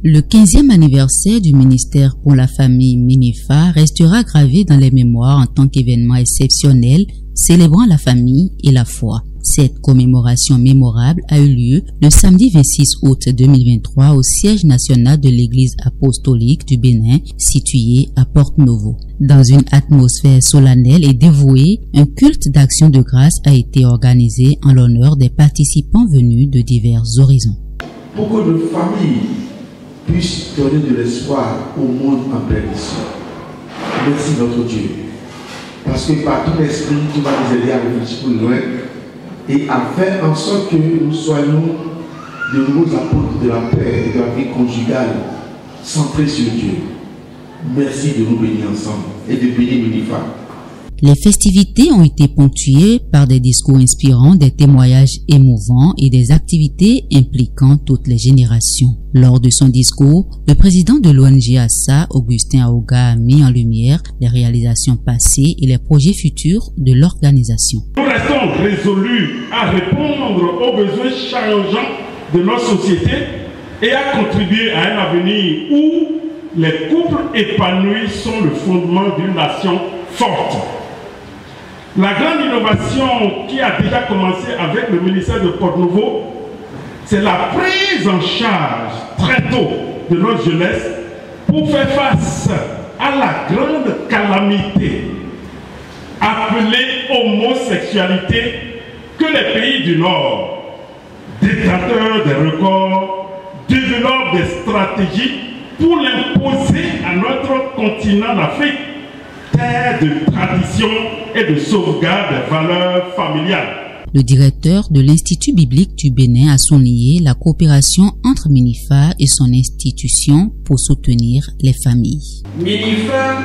Le 15e anniversaire du ministère pour la famille MINIFA restera gravé dans les mémoires en tant qu'événement exceptionnel célébrant la famille et la foi. Cette commémoration mémorable a eu lieu le samedi 26 août 2023 au siège national de l'Église apostolique du Bénin, situé à Porte-Novo. Dans une atmosphère solennelle et dévouée, un culte d'action de grâce a été organisé en l'honneur des participants venus de divers horizons. Pour que nos familles puissent donner de l'espoir au monde en perdition. Merci notre Dieu. Parce que par ton esprit, tu vas nous aider à réfléchir plus loin et à faire en sorte que nous soyons de nouveaux apôtres de la paix et de la vie conjugale centrés sur Dieu. Merci de nous bénir ensemble et de bénir MINIFA. Les festivités ont été ponctuées par des discours inspirants, des témoignages émouvants et des activités impliquant toutes les générations. Lors de son discours, le président de l'ONG ASSA, Augustin Aouga, a mis en lumière les réalisations passées et les projets futurs de l'organisation. Nous restons résolus à répondre aux besoins changeants de notre société et à contribuer à un avenir où les couples épanouis sont le fondement d'une nation forte. La grande innovation qui a déjà commencé avec le ministère de Porte-Novo, c'est la prise en charge très tôt de notre jeunesse pour faire face à la grande calamité appelée homosexualité que les pays du Nord, détenteurs des records, développent des stratégies pour l'imposer à notre continent d'Afrique, terre de tradition et de sauvegarde des valeurs familiales. Le directeur de l'Institut biblique du Bénin a souligné la coopération entre MINIFA et son institution pour soutenir les familles. MINIFA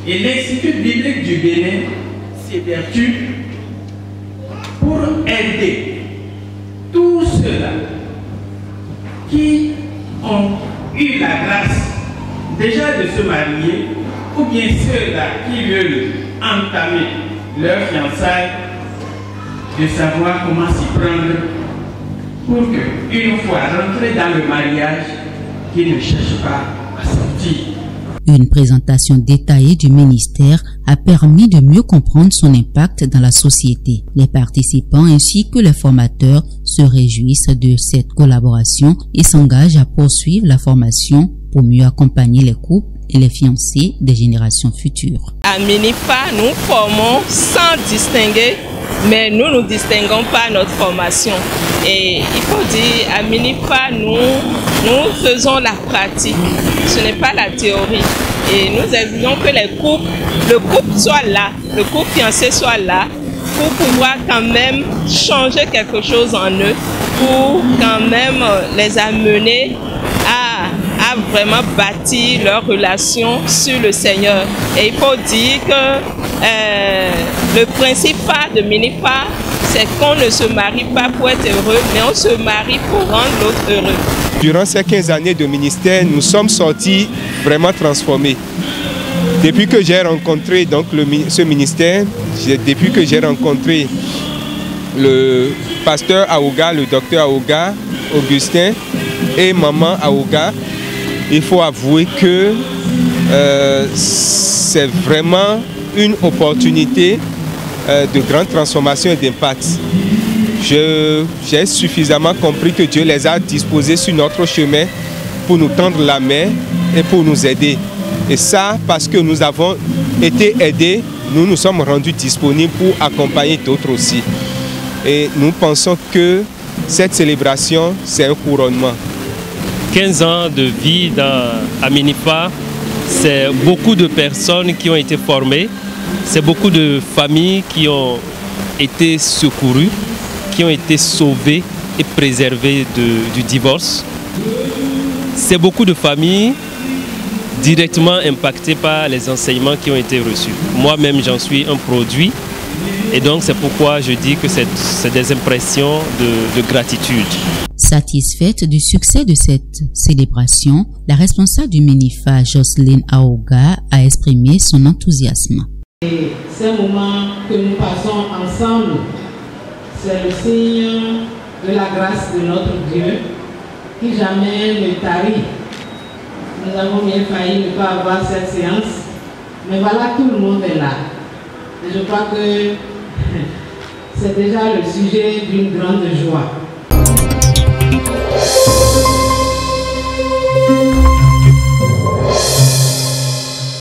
et l'Institut biblique du Bénin s'évertuent pour aider tous ceux-là qui ont eu la grâce déjà de se marier ou bien ceux-là qui veulent entamer leur fiançailles, de savoir comment s'y prendre pour que, une fois rentrés dans le mariage, qu'ils ne cherchent pas à sortir. Une présentation détaillée du ministère a permis de mieux comprendre son impact dans la société. Les participants ainsi que les formateurs se réjouissent de cette collaboration et s'engagent à poursuivre la formation pour mieux accompagner les couples et les fiancés des générations futures. À MINIFA, nous formons sans distinguer, mais nous ne distinguons pas notre formation. Et il faut dire, à MINIFA, nous faisons la pratique, ce n'est pas la théorie. Et nous exigeons que le couple soit là, le couple fiancé soit là, pour pouvoir quand même changer quelque chose en eux, pour quand même les amener à vraiment bâtir leur relation sur le Seigneur. Et il faut dire que le principal de MINIFA, c'est qu'on ne se marie pas pour être heureux, mais on se marie pour rendre l'autre heureux. Durant ces 15 années de ministère, nous sommes sortis vraiment transformés. Depuis que j'ai rencontré donc, ce ministère, depuis que j'ai rencontré le pasteur Aouga, le docteur Aouga, Augustin et maman Aouga, il faut avouer que c'est vraiment une opportunité de grande transformation et d'impact. J'ai suffisamment compris que Dieu les a disposés sur notre chemin pour nous tendre la main et pour nous aider. Et ça, parce que nous avons été aidés, nous nous sommes rendus disponibles pour accompagner d'autres aussi. Et nous pensons que cette célébration, c'est un couronnement. 15 ans de vie à MINIFA, c'est beaucoup de personnes qui ont été formées, c'est beaucoup de familles qui ont été secourues, qui ont été sauvées et préservées du divorce. C'est beaucoup de familles directement impactées par les enseignements qui ont été reçus. Moi-même, j'en suis un produit et donc c'est pourquoi je dis que c'est des impressions de gratitude. Satisfaite du succès de cette célébration, la responsable du MINIFA, Jocelyne Aouga, a exprimé son enthousiasme. Ces moments que nous passons ensemble, c'est le signe de la grâce de notre Dieu qui jamais ne tarit Nous avons bien failli ne pas avoir cette séance. Mais voilà, tout le monde est là. Et je crois que c'est déjà le sujet d'une grande joie.